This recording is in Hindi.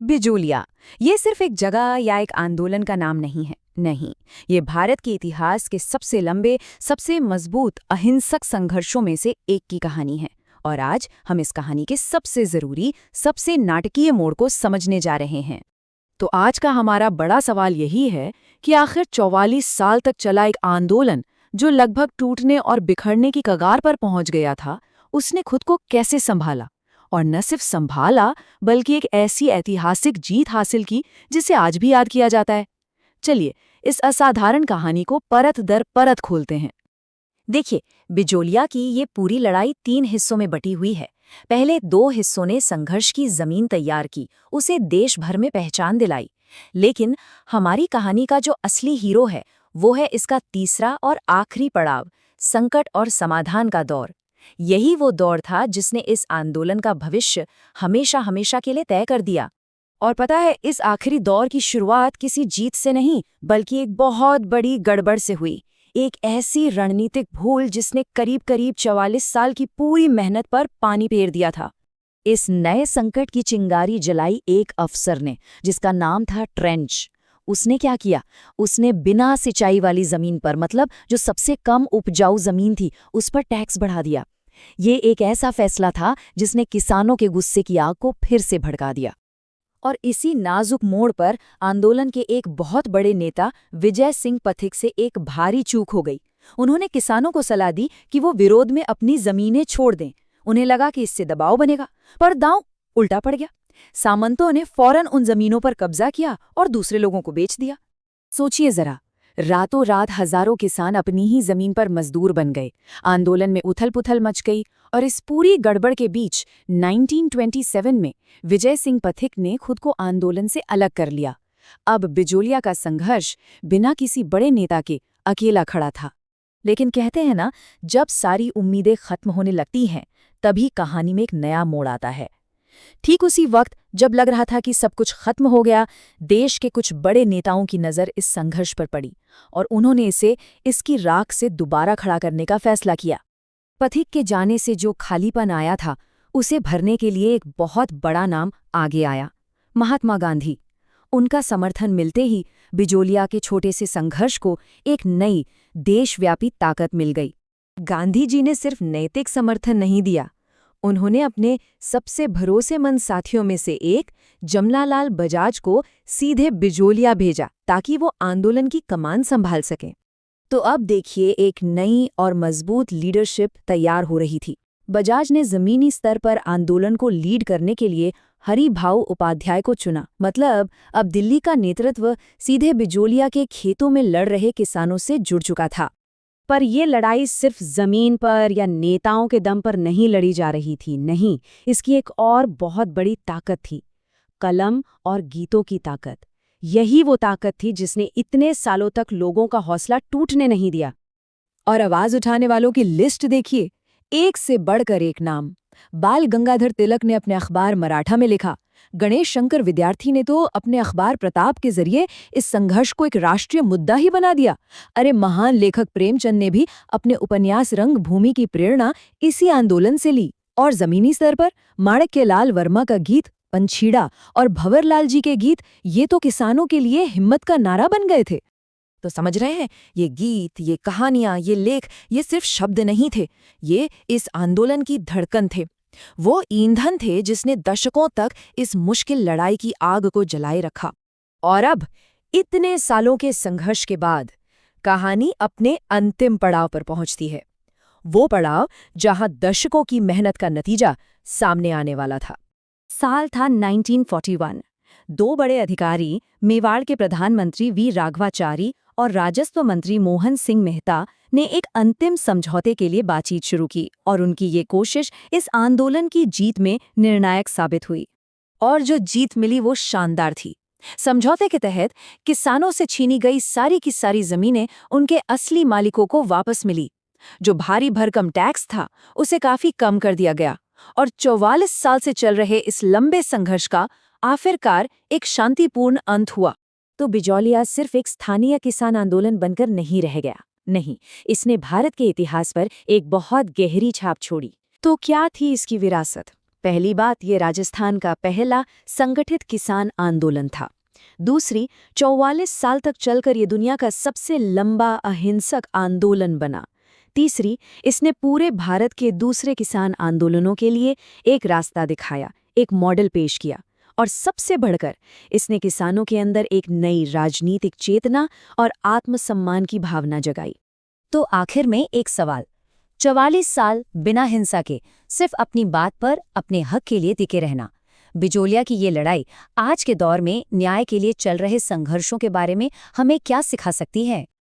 बिजोलिया ये सिर्फ एक जगह या एक आंदोलन का नाम नहीं है। नहीं, ये भारत के इतिहास के सबसे लंबे, सबसे मजबूत अहिंसक संघर्षों में से एक की कहानी है। और आज हम इस कहानी के सबसे जरूरी, सबसे नाटकीय मोड़ को समझने जा रहे हैं। तो आज का हमारा बड़ा सवाल यही है कि आखिर 44 साल तक चला एक आंदोलन, जो लगभग टूटने और बिखरने की कगार पर पहुंच गया था, उसने खुद को कैसे संभाला? और न सिर्फ संभाला, बल्कि एक ऐसी ऐतिहासिक जीत हासिल की जिसे आज भी याद किया जाता है। चलिए, इस असाधारण कहानी को परत दर परत खोलते हैं। देखिए, बिजोलिया की ये पूरी लड़ाई 3 हिस्सों में बटी हुई है। पहले 2 हिस्सों ने संघर्ष की जमीन तैयार की, उसे देश भर में पहचान दिलाई। लेकिन हमारी कहानी का जो असली हीरो है, वो है इसका तीसरा और आखिरी पड़ाव, संकट और समाधान का दौर। यही वो दौर था जिसने इस आंदोलन का भविष्य हमेशा हमेशा के लिए तय कर दिया। और पता है, इस आखिरी दौर की शुरुआत किसी जीत से नहीं, बल्कि एक बहुत बड़ी गड़बड़ से हुई। एक ऐसी रणनीतिक भूल जिसने करीब करीब 44 साल की पूरी मेहनत पर पानी फेर दिया था। इस नए संकट की चिंगारी जलाई एक अफसर ने, जिसका नाम था ट्रेंच। उसने क्या किया? उसने बिना सिंचाई वाली जमीन पर, मतलब जो सबसे कम उपजाऊ जमीन थी, उस पर टैक्स बढ़ा दिया। ये एक ऐसा फैसला था जिसने किसानों के गुस्से की आग को फिर से भड़का दिया। और इसी नाजुक मोड़ पर आंदोलन के एक बहुत बड़े नेता विजय सिंह पथिक से एक भारी चूक हो गई। उन्होंने किसानों को सलाह दी कि वो विरोध में अपनी जमीनें छोड़ दें। उन्हें लगा कि इससे दबाव बनेगा, पर दांव उल्टा पड़ गया। सामंतों ने फौरन उन जमीनों पर कब्जा किया और दूसरे लोगों को बेच दिया। सोचिए जरा, रातों रात हजारों किसान अपनी ही जमीन पर मजदूर बन गए। आंदोलन में उथल-पुथल मच गई और इस पूरी गड़बड़ के बीच 1927 में विजय सिंह पथिक ने खुद को आंदोलन से अलग कर लिया। अब बिजोलिया का संघर्ष बिना किसी बड़े नेता के अकेला खड़ा था। लेकिन कहते हैं ना, जब सारी उम्मीदें खत्म होने लगती हैं, तभी कहानी में एक नया मोड़ आता है। ठीक उसी वक्त जब लग रहा था कि सब कुछ खत्म हो गया, देश के कुछ बड़े नेताओं की नज़र इस संघर्ष पर पड़ी और उन्होंने इसे इसकी राख से दोबारा खड़ा करने का फैसला किया। पथिक के जाने से जो खालीपन आया था, उसे भरने के लिए एक बहुत बड़ा नाम आगे आया, महात्मा गांधी। उनका समर्थन मिलते ही बिजोलिया के छोटे से संघर्ष को एक नई देशव्यापी ताकत मिल गई। गांधी जी ने सिर्फ नैतिक समर्थन नहीं दिया, उन्होंने अपने सबसे भरोसेमंद साथियों में से एक जमनालाल बजाज को सीधे बिजोलिया भेजा ताकि वो आंदोलन की कमान संभाल सकें। तो अब देखिए, एक नई और मजबूत लीडरशिप तैयार हो रही थी। बजाज ने जमीनी स्तर पर आंदोलन को लीड करने के लिए हरिभाऊ उपाध्याय को चुना। मतलब अब दिल्ली का नेतृत्व सीधे बिजोलिया के खेतों में लड़ रहे किसानों से जुड़ चुका था। पर ये लड़ाई सिर्फ जमीन पर या नेताओं के दम पर नहीं लड़ी जा रही थी। नहीं, इसकी एक और बहुत बड़ी ताकत थी, कलम और गीतों की ताकत। यही वो ताकत थी जिसने इतने सालों तक लोगों का हौसला टूटने नहीं दिया। और आवाज उठाने वालों की लिस्ट देखिए, एक से बढ़कर एक नाम। बाल गंगाधर तिलक ने अपने अखबार मराठा में लिखा। गणेश शंकर विद्यार्थी ने तो अपने अखबार प्रताप के जरिए इस संघर्ष को एक राष्ट्रीय मुद्दा ही बना दिया। अरे, महान लेखक प्रेमचंद ने भी अपने उपन्यास रंगभूमि की प्रेरणा इसी आंदोलन से ली। और जमीनी स्तर पर माणक्यलाल वर्मा का गीत पंछीड़ा और भंवरलाल जी के गीत, ये तो किसानों के लिए हिम्मत का नारा बन गए थे। तो समझ रहे हैं, ये गीत, ये कहानियां, ये लेख, ये सिर्फ शब्द नहीं थे, ये इस आंदोलन की धड़कन थे। वो ईंधन थे जिसने दशकों तक इस मुश्किल लड़ाई की आग को जलाए रखा। और अब इतने सालों के संघर्ष के बाद कहानी अपने अंतिम पड़ाव पर पहुंचती है। वो पड़ाव जहां दशकों की मेहनत का नतीजा सामने आने वाला था। साल था 1941। 2 बड़े अधिकारी, मेवाड़ के प्रधानमंत्री वी राघवाचारी और राजस्व मंत्री मोहन सिंह मेहता, ने एक अंतिम समझौते के लिए बातचीत शुरू की और उनकी ये कोशिश इस आंदोलन की जीत में निर्णायक साबित हुई। और जो जीत मिली वो शानदार थी। समझौते के तहत किसानों से छीनी गई सारी की सारी जमीनें उनके असली मालिकों को वापस मिली। जो भारी भरकम टैक्स था, उसे काफी कम कर दिया गया और 44 साल से चल रहे इस लंबे संघर्ष का आखिरकार एक शांतिपूर्ण अंत हुआ। तो बिजोलिया सिर्फ एक स्थानीय किसान आंदोलन बनकर नहीं रह गया। नहीं, इसने भारत के इतिहास पर एक बहुत गहरी छाप छोड़ी। तो क्या थी इसकी विरासत? पहली बात, ये राजस्थान का पहला संगठित किसान आंदोलन था। दूसरी, 44 साल तक चलकर ये दुनिया का सबसे लंबा अहिंसक आंदोलन बना। तीसरी, इसने पूरे भारत के दूसरे किसान आंदोलनों के लिए एक रास्ता दिखाया, एक मॉडल पेश किया। और सबसे बढ़कर, इसने किसानों के अंदर एक नई राजनीतिक चेतना और आत्मसम्मान की भावना जगाई। तो आखिर में एक सवाल, 44 साल बिना हिंसा के सिर्फ अपनी बात पर, अपने हक के लिए टिके रहना, बिजोलिया की ये लड़ाई आज के दौर में न्याय के लिए चल रहे संघर्षों के बारे में हमें क्या सिखा सकती है?